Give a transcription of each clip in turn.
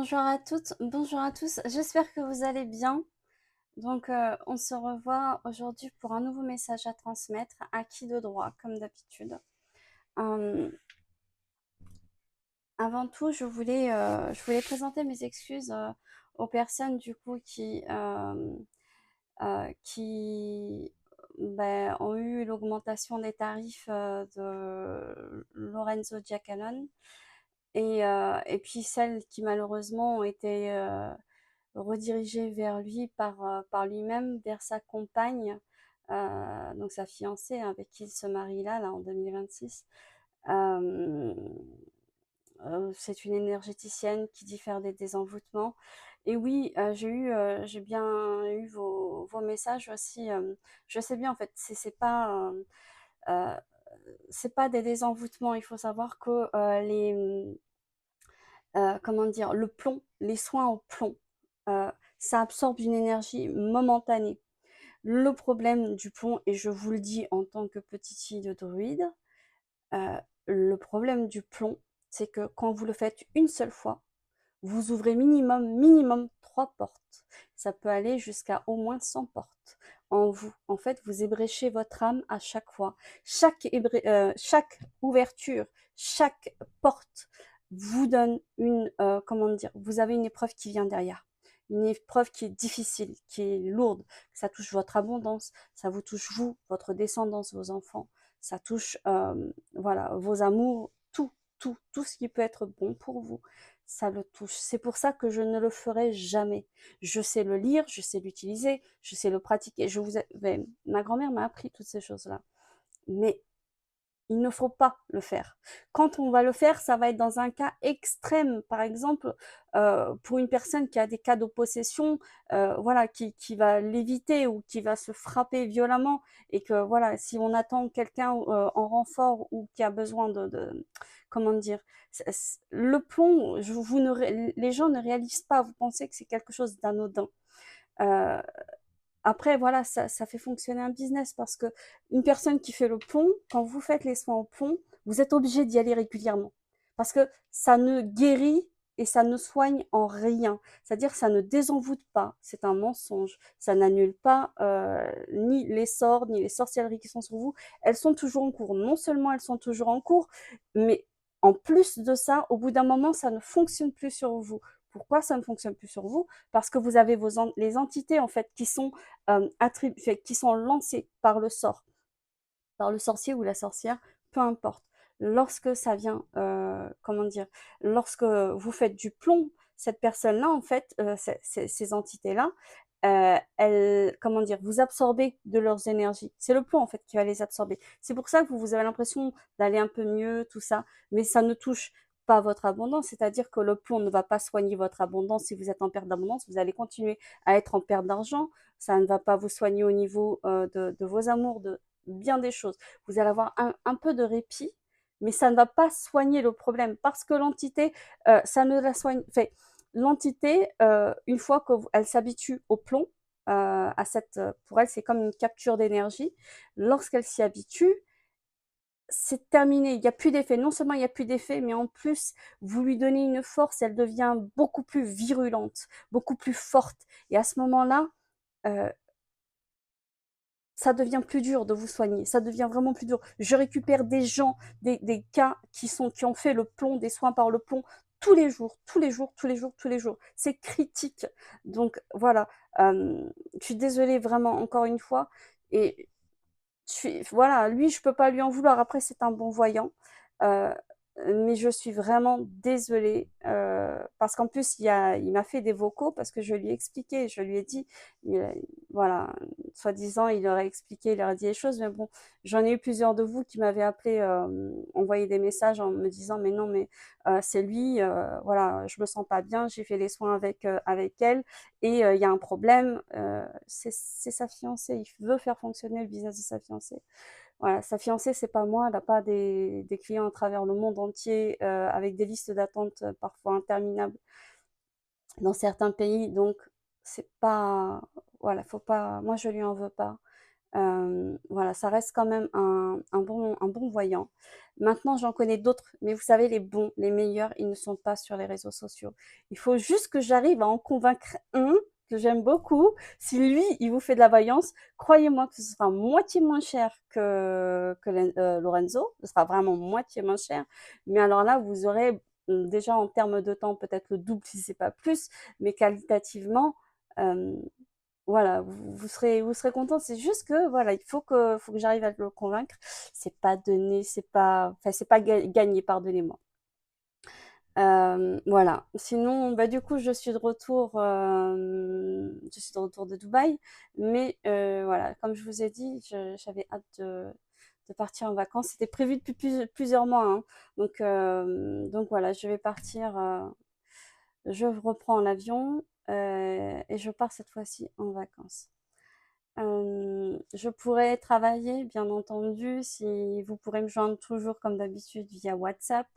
Bonjour à toutes, bonjour à tous, j'espère que vous allez bien. Donc, on se revoit aujourd'hui pour un nouveau message à transmettre, à qui de droit, comme d'habitude. Euh, Avant tout, je voulais présenter mes excuses aux personnes du coup qui ont eu l'augmentation des tarifs de Lorenzo Giacalone et puis celles qui malheureusement ont été redirigé vers lui par lui-même, vers sa compagne, donc sa fiancée avec qui il se marie là en 2026. Euh, c'est une énergéticienne qui dit faire des désenvoûtements. Et oui, j'ai bien eu vos messages aussi. Je sais bien en fait, euh, c'est pas des désenvoûtements. Il faut savoir que comment dire, le plomb, les soins au plomb, ça absorbe une énergie momentanée. Le problème du plomb, et je vous le dis en tant que petite fille de druide, euh, le problème du plomb, c'est que quand vous le faites une seule fois, vous ouvrez minimum 3 portes. Ça peut aller jusqu'à au moins 100 portes en vous. En fait, vous ébréchez votre âme à chaque fois. Chaque ouverture, chaque porte vous donne comment dire, vous avez une épreuve qui vient derrière. Une épreuve qui est difficile, qui est lourde. Ça touche votre abondance, ça vous touche vous, votre descendance, vos enfants. Ça touche, voilà, vos amours, tout ce qui peut être bon pour vous ça le touche. C'est pour ça que je ne le ferai jamais. Je sais le lire, je sais l'utiliser, je sais le pratiquer. Ma grand-mère m'a appris toutes ces choses-là. Mais il ne faut pas le faire. Quand on va le faire, ça va être dans un cas extrême. Par exemple, pour une personne qui a des cas de possession, voilà, qui va l'éviter ou qui va se frapper violemment et que voilà, si on attend quelqu'un en renfort ou qui a besoin comment dire, le plomb, les gens ne réalisent pas. Vous pensez que c'est quelque chose d'anodin. Euh, Après, voilà, ça fait fonctionner un business parce que une personne qui fait le plomb, quand vous faites les soins au plomb, vous êtes obligé d'y aller régulièrement. Parce que ça ne guérit et ça ne soigne en rien. C'est-à-dire que ça ne désenvoûte pas. C'est un mensonge. Ça n'annule pas ni les sorts, ni les sorcelleries qui sont sur vous. Elles sont toujours en cours. Non seulement elles sont toujours en cours, mais en plus de ça, au bout d'un moment, ça ne fonctionne plus sur vous. Pourquoi ça ne fonctionne plus sur vous? Parce que vous avez les entités en fait qui sont lancées par le sort, par le sorcier ou la sorcière, peu importe. Lorsque ça vient, comment dire, lorsque vous faites du plomb, cette personne-là, en fait, ces entités-là, comment dire, vous absorbez de leurs énergies. C'est le plomb, en fait, qui va les absorber. C'est pour ça que vous avez l'impression d'aller un peu mieux, tout ça, mais ça ne touche pas votre abondance, c'est-à-dire que le plomb ne va pas soigner votre abondance. Si vous êtes en perte d'abondance, vous allez continuer à être en perte d'argent. Ça ne va pas vous soigner au niveau de vos amours, de bien des choses. Vous allez avoir un peu de répit, mais ça ne va pas soigner le problème parce que l'entité, ça ne la soigne. Fait, l'entité, une fois qu'elle s'habitue au plomb, pour elle, c'est comme une capture d'énergie. Lorsqu'elle s'y habitue, c'est terminé, il n'y a plus d'effet. Non seulement il n'y a plus d'effet, mais en plus, vous lui donnez une force, elle devient beaucoup plus virulente, beaucoup plus forte. Et à ce moment-là, euh, ça devient plus dur de vous soigner, ça devient vraiment plus dur. Je récupère des gens, des cas qui ont fait le plomb, des soins par le plomb, tous les jours, tous les jours, tous les jours, tous les jours. C'est critique. Donc voilà, je suis désolée vraiment encore une fois. Et voilà, lui, je peux pas lui en vouloir. Après, c'est un bon voyant. Euh, mais je suis vraiment désolée parce qu'en plus, il m'a fait des vocaux parce que je lui ai expliqué, je lui ai dit, voilà, soi-disant, il aurait expliqué, il aurait dit les choses, mais bon, j'en ai eu plusieurs de vous qui m'avaient appelé, envoyé des messages en me disant, mais non, mais c'est lui, voilà, je me sens pas bien, j'ai fait les soins avec elle, et il y a un problème, c'est sa fiancée, il veut faire fonctionner le business de sa fiancée. Voilà, sa fiancée, c'est pas moi, elle n'a pas des clients à travers le monde entier avec des listes d'attente parfois interminables dans certains pays, donc c'est pas, voilà, faut pas, moi je lui en veux pas. Voilà, ça reste quand même un bon voyant. Maintenant, j'en connais d'autres, mais vous savez, les bons, les meilleurs, ils ne sont pas sur les réseaux sociaux. Il faut juste que j'arrive à en convaincre un que j'aime beaucoup. Si lui, il vous fait de la voyance, croyez-moi que ce sera moitié moins cher que Lorenzo. Ce sera vraiment moitié moins cher. Mais alors là, vous aurez déjà en termes de temps peut-être le double si c'est pas plus, mais qualitativement, euh, voilà, vous serez content. C'est juste que voilà, faut que j'arrive à le convaincre. C'est pas donné, c'est pas gagné, pardonnez-moi. Voilà. Sinon, bah, du coup, je suis de retour de Dubaï, mais voilà, comme je vous ai dit, j'avais hâte de partir en vacances. C'était prévu depuis plusieurs mois, hein. Donc voilà, je vais partir. Je reprends l'avion et je pars cette fois-ci en vacances. Je pourrais travailler, bien entendu, si vous pourrez me joindre toujours comme d'habitude via WhatsApp.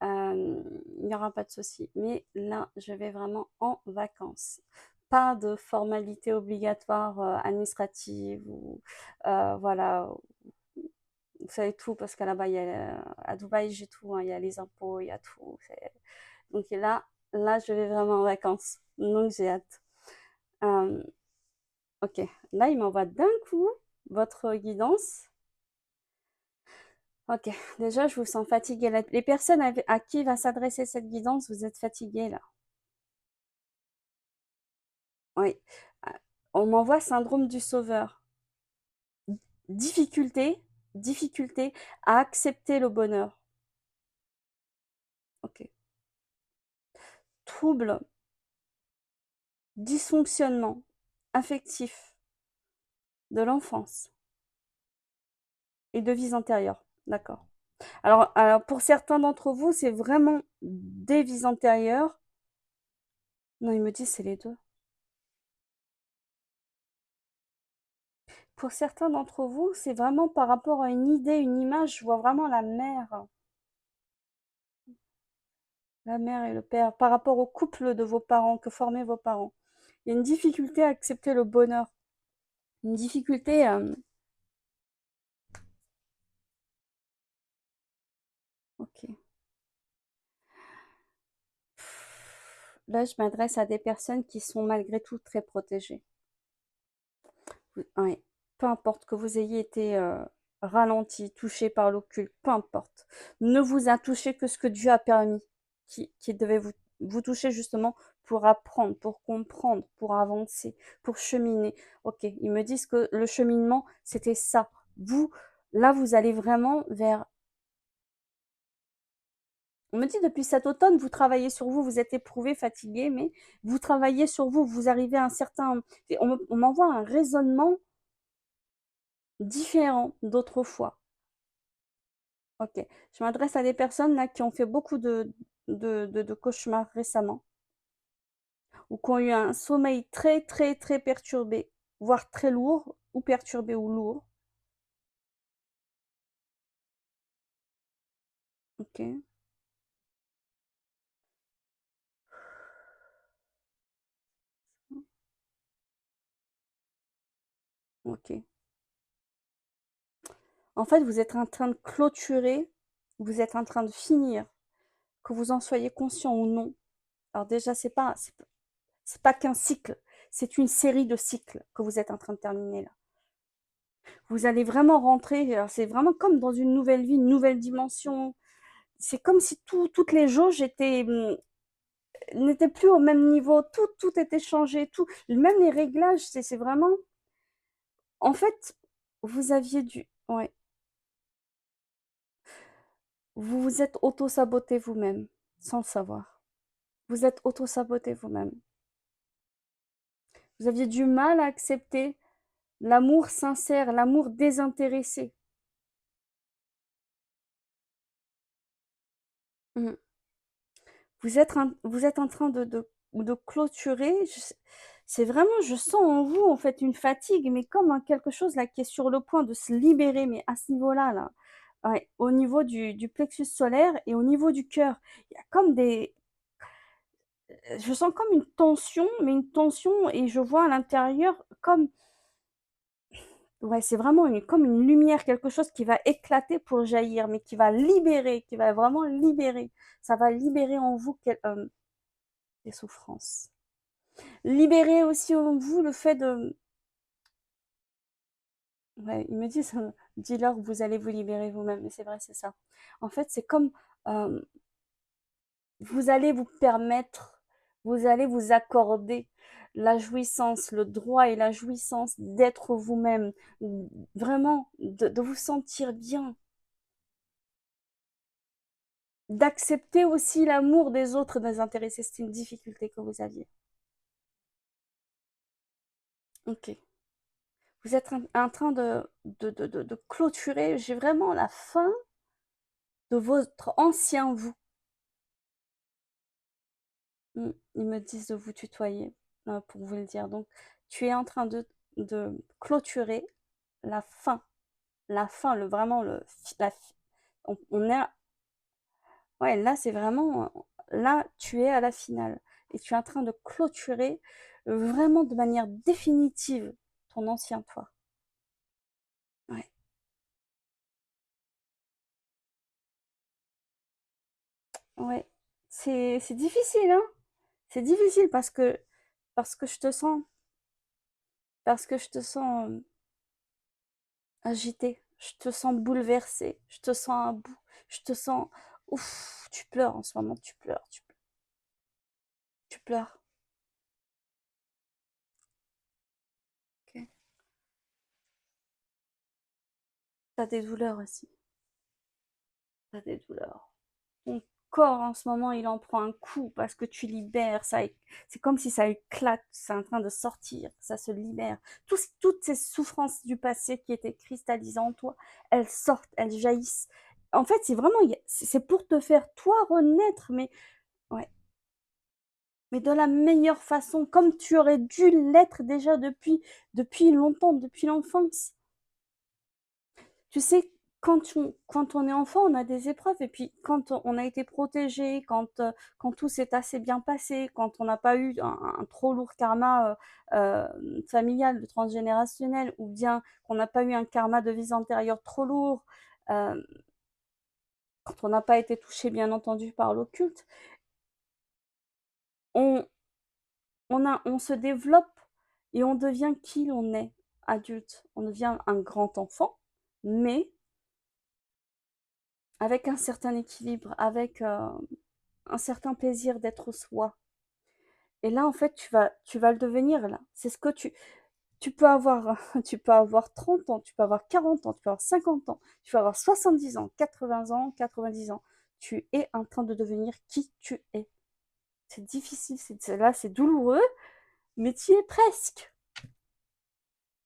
Il n'y aura pas de souci. Mais là, je vais vraiment en vacances. Pas de formalités obligatoires administratives ou voilà, vous savez tout parce qu'à là-bas, à Dubaï, j'ai tout, hein, il y a les impôts, il y a tout. Donc là, je vais vraiment en vacances. Donc j'ai hâte. Euh, ok, là, il m'envoie d'un coup votre guidance. Ok, déjà, je vous sens fatigué. Les personnes à qui va s'adresser cette guidance, vous êtes fatigué là. Oui. Ah, on m'envoie syndrome du sauveur. Difficulté, difficulté à accepter le bonheur. Ok. Trouble, dysfonctionnement affectif de l'enfance et de vies antérieures. D'accord. Alors, pour certains d'entre vous, c'est vraiment des vies antérieures. Non, il me dit c'est les deux. Pour certains d'entre vous, c'est vraiment par rapport à une idée, une image. Je vois vraiment la mère et le père, par rapport au couple de vos parents, que formaient vos parents. Il y a une difficulté à accepter le bonheur. Une difficulté. Ok. Là, je m'adresse à des personnes qui sont malgré tout très protégées. Ouais. Peu importe que vous ayez été ralenti, touché par l'occulte, peu importe. Ne vous a touché que ce que Dieu a permis, qui devait vous toucher justement pour apprendre, pour comprendre, pour avancer, pour cheminer. Ok, ils me disent que le cheminement, c'était ça. Vous, là, vous allez vraiment vers. On me dit depuis cet automne, vous travaillez sur vous, vous êtes éprouvé, fatigué, mais vous travaillez sur vous, vous arrivez à un certain. On m'envoie un raisonnement différent d'autrefois. Ok. Je m'adresse à des personnes là qui ont fait beaucoup de cauchemars récemment ou qui ont eu un sommeil très, très, très perturbé, voire très lourd, ou perturbé ou lourd. Ok. Ok. En fait, vous êtes en train de clôturer, vous êtes en train de finir, que vous en soyez conscient ou non. Alors déjà, c'est pas qu'un cycle, c'est une série de cycles que vous êtes en train de terminer là. Vous allez vraiment rentrer, c'est vraiment comme dans une nouvelle vie, une nouvelle dimension. C'est comme si toutes les jauges n'étaient plus au même niveau, tout était changé, tout, même les réglages, c'est vraiment. En fait, vous aviez dû. Ouais, vous vous êtes auto-saboté vous-même, sans le savoir. Vous êtes auto-saboté vous-même. Vous aviez du mal à accepter l'amour sincère, l'amour désintéressé. Mhm. Vous êtes en train de clôturer. C'est vraiment, je sens en vous en fait une fatigue, mais comme quelque chose là qui est sur le point de se libérer, mais à ce niveau-là, là, ouais, au niveau du plexus solaire et au niveau du cœur, il y a comme je sens comme une tension, mais une tension et je vois à l'intérieur comme, ouais, c'est vraiment comme une lumière, quelque chose qui va éclater pour jaillir, mais qui va libérer, qui va vraiment libérer. Ça va libérer en vous des souffrances. Libérer aussi en vous le fait de... Ouais, ils me disent, dis-leur que vous allez vous libérer vous-même, mais c'est vrai, c'est ça. En fait, c'est comme euh, vous allez vous permettre, vous allez vous accorder la jouissance, le droit et la jouissance d'être vous-même, vraiment, de vous sentir bien, d'accepter aussi l'amour des autres désintéressés. C'était une difficulté que vous aviez. Ok. Vous êtes en train de clôturer, j'ai vraiment la fin de votre ancien vous. Ils me disent de vous tutoyer, pour vous le dire. Donc, tu es en train de clôturer la fin. La fin, vraiment, on est, ouais, là, c'est vraiment, là, tu es à la finale. Et tu es en train de clôturer vraiment de manière définitive ton ancien toi. Ouais, ouais. C'est difficile, hein. C'est difficile parce que je te sens, parce que je te sens agité, je te sens bouleversé, je te sens à bout, je te sens, ouf, tu pleures en ce moment, tu pleures, tu pleures. Ok. T'as des douleurs aussi, t'as des douleurs. Ton corps en ce moment, il en prend un coup parce que tu libères, c'est comme si ça éclate, c'est en train de sortir, ça se libère. Toutes ces souffrances du passé qui étaient cristallisées en toi, elles sortent, elles jaillissent. En fait, c'est vraiment, c'est pour te faire toi renaître, mais ouais, mais de la meilleure façon, comme tu aurais dû l'être déjà depuis longtemps, depuis l'enfance. Tu sais, quand on est enfant, on a des épreuves, et puis quand on a été protégé, quand tout s'est assez bien passé, quand on n'a pas eu un trop lourd karma familial, transgénérationnel, ou bien qu'on n'a pas eu un karma de vie antérieure trop lourd, euh, quand on n'a pas été touché, bien entendu, par l'occulte, on, on se développe et on devient qui l'on est adulte. On devient un grand enfant, mais avec un certain équilibre, avec un certain plaisir d'être soi. Et là, en fait, tu vas le devenir là. C'est ce que tu peux avoir, tu peux avoir 30 ans, tu peux avoir 40 ans, tu peux avoir 50 ans, tu peux avoir 70 ans, 80 ans, 90 ans. Tu es en train de devenir qui tu es. C'est difficile, là, c'est douloureux, mais tu y es presque.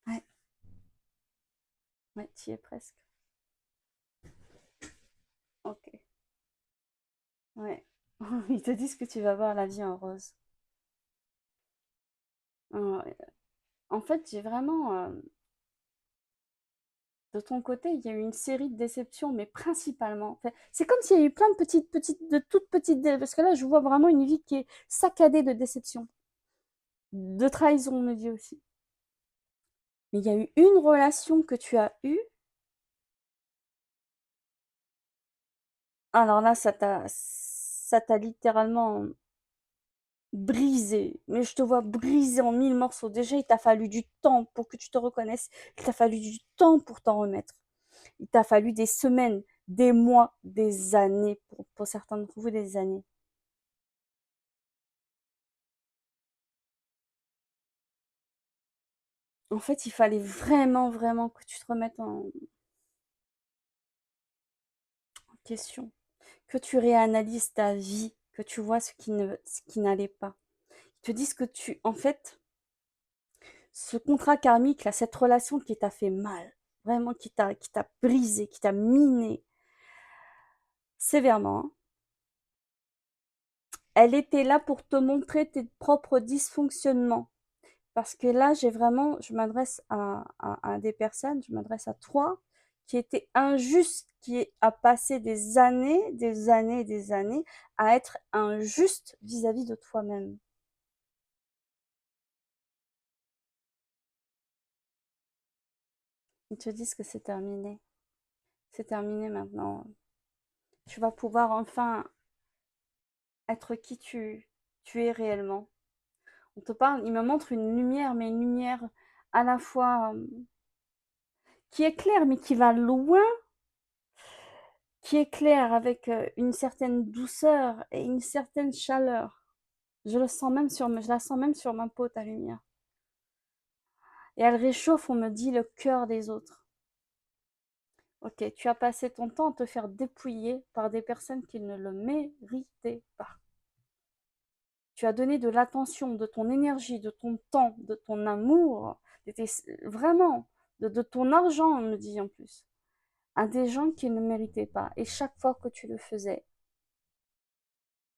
Ouais, ouais, tu y es presque. Ok. Ouais. Ils te disent que tu vas voir la vie en rose. Ouais. En fait, j'ai vraiment, de ton côté, il y a eu une série de déceptions, mais principalement, en fait, c'est comme s'il y a eu plein de de toutes petites, parce que là, je vois vraiment une vie qui est saccadée de déceptions, de trahison, on me dit aussi. Mais il y a eu une relation que tu as eue, alors là, ça t'a littéralement brisé, mais je te vois brisé en mille morceaux. Déjà, il t'a fallu du temps pour que tu te reconnaisses, il t'a fallu du temps pour t'en remettre. Il t'a fallu des semaines, des mois, des années, pour certains d'entre vous, des années. En fait, il fallait vraiment, vraiment que tu te remettes en question, que tu réanalyses ta vie, que tu vois ce qui n'allait pas. Ils te disent que en fait, ce contrat karmique, là, cette relation qui t'a fait mal, vraiment qui t'a brisé, qui t'a miné sévèrement, hein, elle était là pour te montrer tes propres dysfonctionnements. Parce que là, je m'adresse à des personnes, je m'adresse à toi, qui était injuste, a passé des années, des années, des années à être injuste vis-à-vis de toi-même. Ils te disent que c'est terminé. C'est terminé maintenant. Tu vas pouvoir enfin être qui tu es réellement. On te parle, il me montre une lumière, mais une lumière à la fois qui est claire, mais qui va loin, qui est claire avec une certaine douceur et une certaine chaleur. Je la sens même sur ma peau, ta lumière. Et elle réchauffe, on me dit, le cœur des autres. Ok, tu as passé ton temps à te faire dépouiller par des personnes qui ne le méritaient pas. Tu as donné de l'attention, de ton énergie, de ton temps, de ton amour, vraiment, de ton argent, on me dit en plus, à des gens qui ne méritaient pas. Et chaque fois que tu le faisais,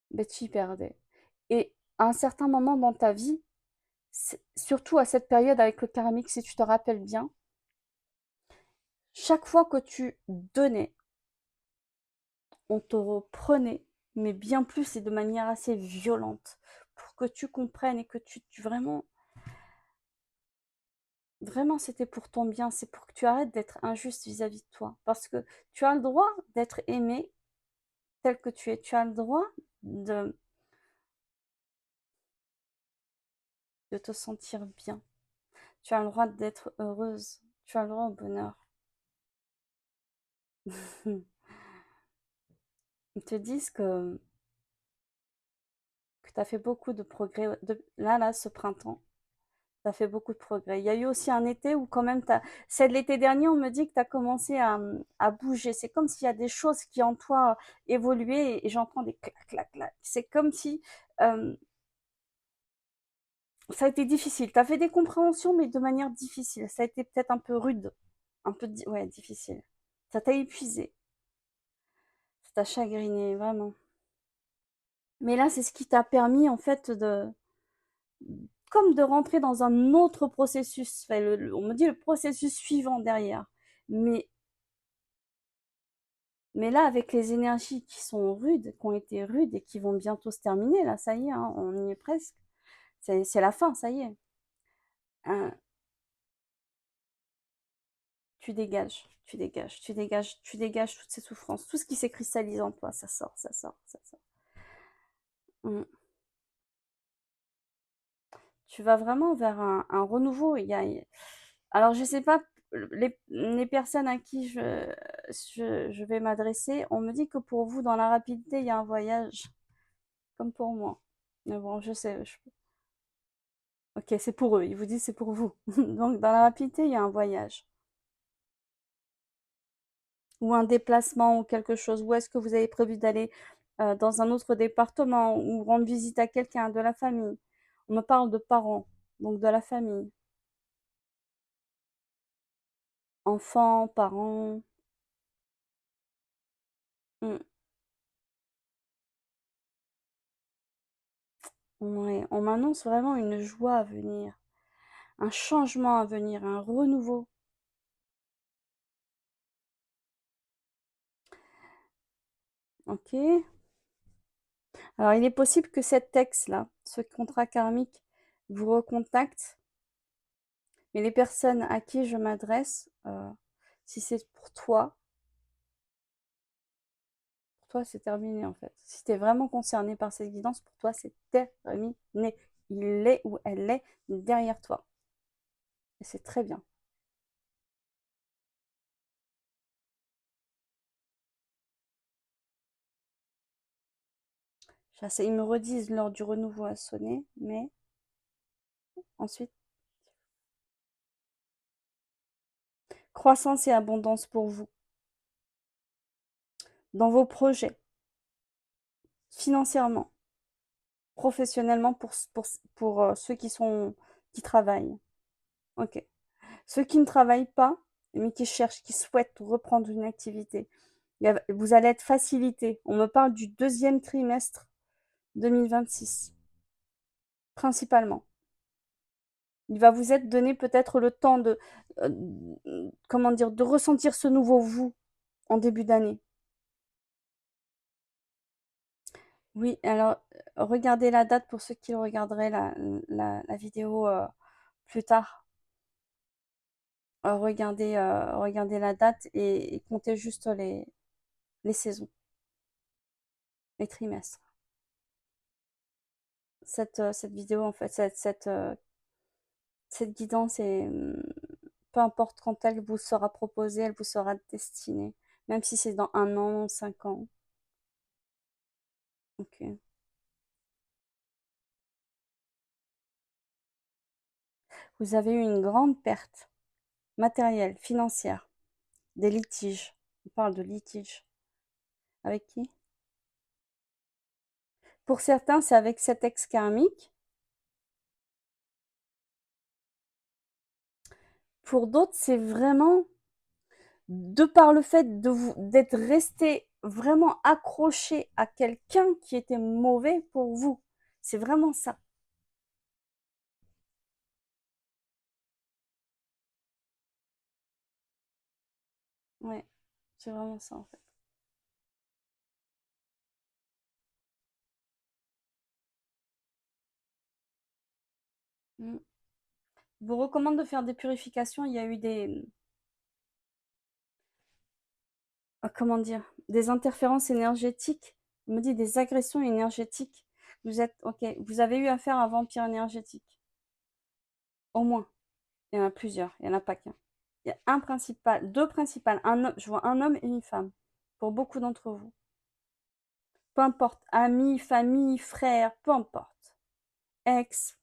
ben, tu y perdais. Et à un certain moment dans ta vie, surtout à cette période avec le karmique, si tu te rappelles bien, chaque fois que tu donnais, on te reprenait, mais bien plus et de manière assez violente, pour que tu comprennes et que tu vraiment, vraiment c'était pour ton bien, c'est pour que tu arrêtes d'être injuste vis-à-vis de toi. Parce que tu as le droit d'être aimé tel que tu es, tu as le droit de, de te sentir bien, tu as le droit d'être heureuse, tu as le droit au bonheur. Ils te disent que tu as fait beaucoup de progrès là, ce printemps. Tu as fait beaucoup de progrès. Il y a eu aussi un été où quand même, c'est de l'été dernier, on me dit que tu as commencé à bouger. C'est comme s'il y a des choses qui en toi évoluaient et j'entends des clac, clac, clac. C'est comme si euh, ça a été difficile. Tu as fait des compréhensions, mais de manière difficile. Ça a été peut-être un peu rude, un peu, ouais, difficile. Ça t'a épuisé, ça t'a chagriné, vraiment. Mais là, c'est ce qui t'a permis, en fait, comme de rentrer dans un autre processus. Enfin, on me dit le processus suivant derrière. Mais, mais là, avec les énergies qui sont rudes, qui ont été rudes et qui vont bientôt se terminer, là, ça y est, hein, on y est presque. C'est la fin, ça y est. Hein, tu dégages, tu dégages, tu dégages, tu dégages toutes ces souffrances, tout ce qui s'est cristallisé en toi, ça sort, ça sort, ça sort. Mm. Tu vas vraiment vers un renouveau. Alors, je sais pas, les personnes à qui je vais m'adresser, on me dit que pour vous, dans la rapidité, il y a un voyage, comme pour moi. Mais bon, je sais. Ok, c'est pour eux. Ils vous disent c'est pour vous. Donc, dans la rapidité, il y a un voyage. Ou un déplacement ou quelque chose. Où est-ce que vous avez prévu d'aller dans un autre département ou rendre visite à quelqu'un de la famille? On me parle de parents, donc de la famille. Enfants, parents. Mm. Ouais, on m'annonce vraiment une joie à venir, un changement à venir, un renouveau. Ok. Alors, il est possible que cet ex-là, ce contrat karmique, vous recontacte, mais les personnes à qui je m'adresse, si c'est pour toi, c'est terminé en fait. Si tu es vraiment concerné par cette guidance, pour toi, c'est terminé. Il est ou elle est derrière toi. Et c'est très bien. Ils me redisent lors du renouveau à sonner, mais ensuite, croissance et abondance pour vous, dans vos projets, financièrement, professionnellement pour ceux qui travaillent. Ok. Ceux qui ne travaillent pas, mais qui cherchent, qui souhaitent reprendre une activité, vous allez être facilité. On me parle du deuxième trimestre 2026, principalement. Il va vous être donné peut-être le temps comment dire, de ressentir ce nouveau vous en début d'année. Oui, alors regardez la date pour ceux qui regarderaient la vidéo plus tard. regardez la date et comptez juste les saisons, les trimestres. Cette vidéo, en fait, cette guidance est, peu importe quand elle vous sera proposée, elle vous sera destinée, même si c'est dans 1 an, 5 ans. Ok. Vous avez eu une grande perte matérielle, financière, des litiges. On parle de litiges. Avec qui? Pour certains, c'est avec cet ex karmique. Pour d'autres, c'est vraiment de par le fait d'être resté vraiment accroché à quelqu'un qui était mauvais pour vous. C'est vraiment ça. Ouais, c'est vraiment ça en fait. Mm. Je vous recommande de faire des purifications. Il y a eu des, comment dire, des interférences énergétiques. On me dit des agressions énergétiques. Vous êtes, ok, vous avez eu affaire à un vampire énergétique. Au moins. Il y en a plusieurs. Il n'y en a pas qu'un. Il y a un principal, deux principales. Je vois un homme et une femme. Pour beaucoup d'entre vous. Peu importe. Amis, famille, frères, peu importe. Ex.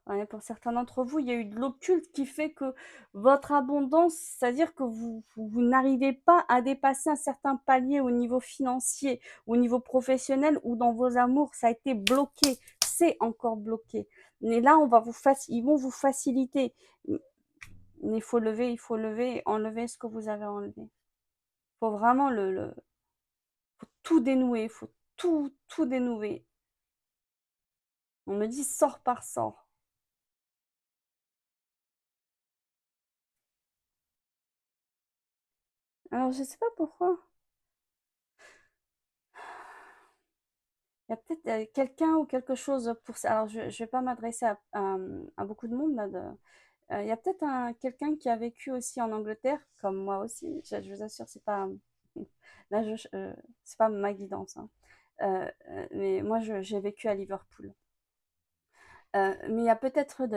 Ouais, pour certains d'entre vous, il y a eu de l'occulte qui fait que votre abondance, c'est-à-dire que vous n'arrivez pas à dépasser un certain palier au niveau financier, au niveau professionnel ou dans vos amours, ça a été bloqué, c'est encore bloqué. Mais là, ils vont vous faciliter. Mais il faut lever, enlever ce que vous avez enlevé. Il faut vraiment faut tout dénouer, il faut tout dénouer. On me dit sort par sort. Alors, je sais pas pourquoi. Il y a peut-être quelqu'un ou quelque chose pour ça. Alors, je ne vais pas m'adresser à beaucoup de monde là. Il y a peut-être quelqu'un qui a vécu aussi en Angleterre, comme moi aussi. Je vous assure, c'est pas là, c'est pas ma guidance, hein. Mais moi, j'ai vécu à Liverpool. Mais il y a peut-être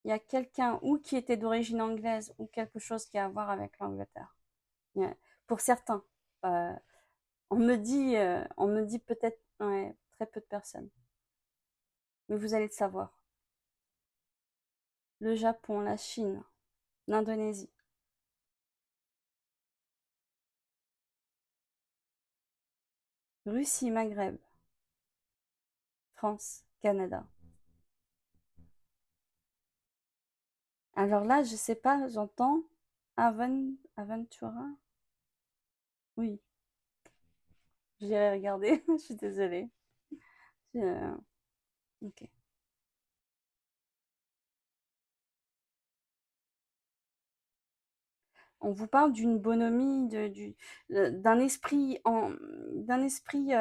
il y a quelqu'un ou qui était d'origine anglaise ou quelque chose qui a à voir avec l'Angleterre. Pour certains, euh, on me dit peut-être ouais, très peu de personnes, mais vous allez le savoir. Le Japon, la Chine, l'Indonésie, Russie, Maghreb, France, Canada. Alors là, je sais pas, j'entends Aventura. Oui, j'irai regarder. Je suis désolée. Euh, ok. On vous parle d'une bonhomie, d'un esprit d'un esprit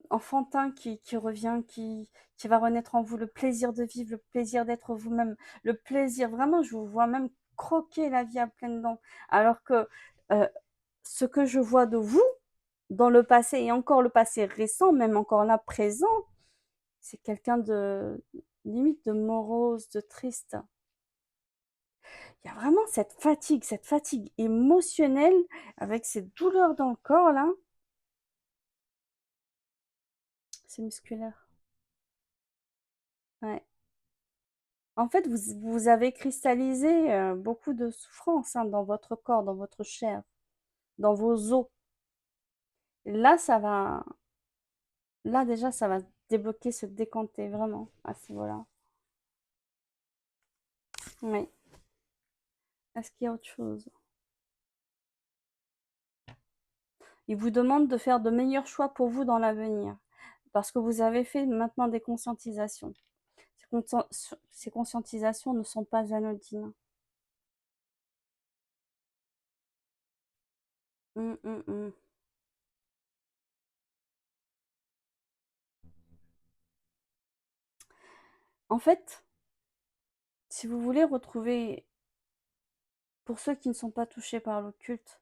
enfantin qui revient, qui va renaître en vous le plaisir de vivre, le plaisir d'être vous-même, le plaisir, vraiment, je vous vois même croquer la vie à pleines dents. Alors que euh, ce que je vois de vous, dans le passé, et encore le passé récent, même encore là présent, c'est quelqu'un de limite de morose, de triste. Il y a vraiment cette fatigue émotionnelle avec ces douleurs dans le corps là, c'est musculaire. Ouais. En fait, vous avez cristallisé beaucoup de souffrance hein, dans votre corps, dans votre chair, dans vos os. Là, là déjà, ça va débloquer, se décanter vraiment à ce niveau-là. Oui. Est-ce qu'il y a autre chose? Il vous demande de faire de meilleurs choix pour vous dans l'avenir, parce que vous avez fait maintenant des conscientisations. Ces conscientisations ne sont pas anodines. Hum, hum, hum. En fait, si vous voulez retrouver, pour ceux qui ne sont pas touchés par l'occulte,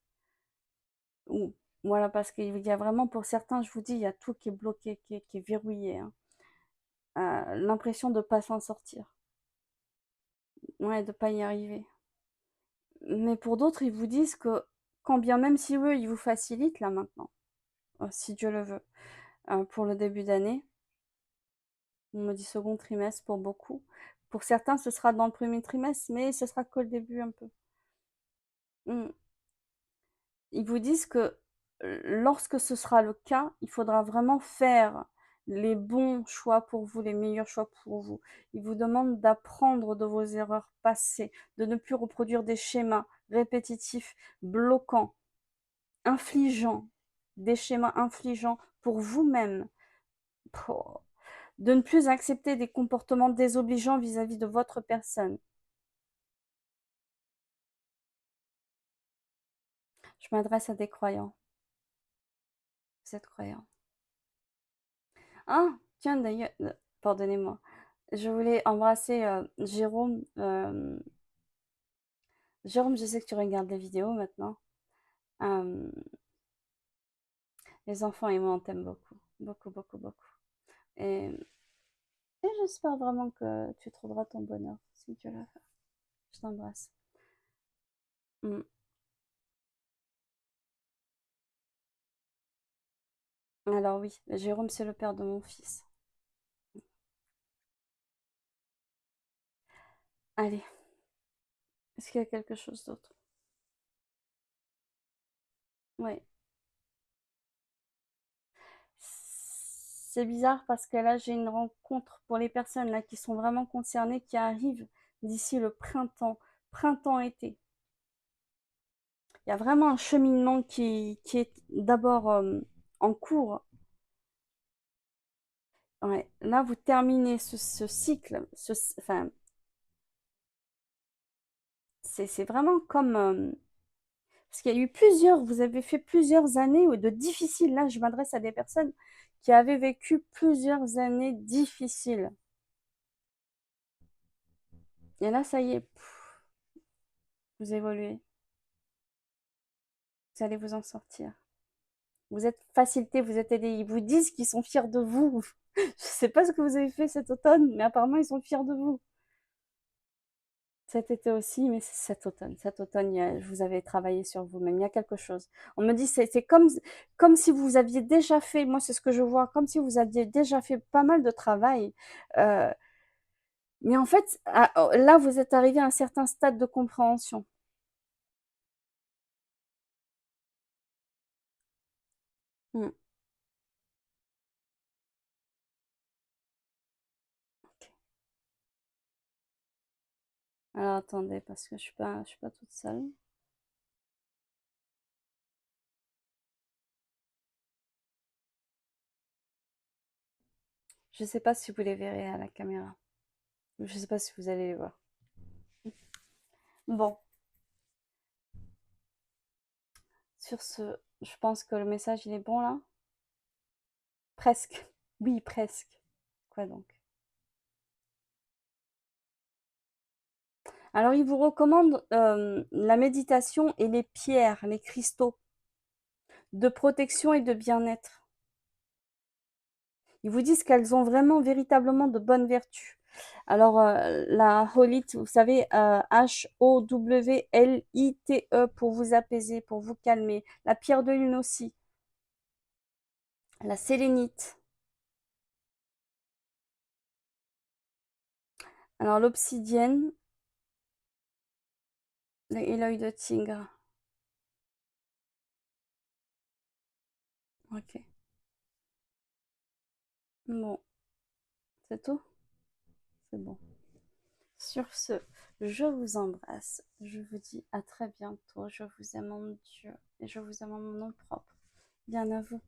ou voilà, parce qu'il y a vraiment pour certains, je vous dis, il y a tout qui est bloqué, qui est verrouillé, hein. L'impression de ne pas s'en sortir, ouais, de ne pas y arriver. Mais pour d'autres, ils vous disent que quand bien même si eux, ils vous facilitent là maintenant, si Dieu le veut, pour le début d'année, on me dit second trimestre pour beaucoup. Pour certains, ce sera dans le premier trimestre, mais ce sera que le début un peu. Mm. Ils vous disent que lorsque ce sera le cas, il faudra vraiment faire les bons choix pour vous, les meilleurs choix pour vous. Ils vous demandent d'apprendre de vos erreurs passées, de ne plus reproduire des schémas répétitifs, bloquants, infligeants, des schémas infligeants pour vous-même, de ne plus accepter des comportements désobligeants vis-à-vis de votre personne. Je m'adresse à des croyants. Vous êtes croyants. Ah, tiens d'ailleurs, pardonnez-moi. Je voulais embrasser Jérôme. Jérôme, je sais que tu regardes les vidéos maintenant. Euh, les enfants et moi, on t'aime beaucoup. Beaucoup, beaucoup, beaucoup. Et, et j'espère vraiment que tu trouveras ton bonheur, si Dieu l'a fait. Je t'embrasse. Mm. Alors oui, Jérôme, c'est le père de mon fils. Allez, est-ce qu'il y a quelque chose d'autre? Oui. C'est bizarre parce que là, j'ai une rencontre pour les personnes là qui sont vraiment concernées qui arrivent d'ici le printemps, printemps-été. Il y a vraiment un cheminement qui est d'abord en cours. Ouais. Là, vous terminez ce cycle. Enfin, c'est vraiment comme... parce qu'il y a eu plusieurs, vous avez fait plusieurs années de difficiles. Là, je m'adresse à des personnes qui avaient vécu plusieurs années difficiles. Et là, ça y est, vous évoluez. Vous allez vous en sortir. Vous êtes facilité, vous êtes aidé. Ils vous disent qu'ils sont fiers de vous. Je ne sais pas ce que vous avez fait cet automne, mais apparemment, ils sont fiers de vous. Cet été aussi, mais cet automne. Cet automne, vous avez travaillé sur vous-même. Il y a quelque chose. On me dit, c'est comme si vous aviez déjà fait, moi c'est ce que je vois, comme si vous aviez déjà fait pas mal de travail. Euh, mais en fait, là, vous êtes arrivé à un certain stade de compréhension. Hmm. Ok. Alors attendez, parce que je suis pas toute seule. Je ne sais pas si vous les verrez à la caméra. Je ne sais pas si vous allez les voir. Bon, sur ce, je pense que le message, il est bon là. Presque. Oui, presque. Quoi donc? Alors, il vous recommande la méditation et les pierres, les cristaux de protection et de bien-être. Ils vous disent qu'elles ont vraiment, véritablement de bonnes vertus. Alors, la holite, vous savez, Howlite pour vous apaiser, pour vous calmer. La pierre de lune aussi. La sélénite. Alors, l'obsidienne et l'œil de tigre. Ok. Bon, c'est tout? C'est bon. Sur ce, je vous embrasse. Je vous dis à très bientôt. Je vous aime en Dieu et je vous aime en mon nom propre. Bien à vous.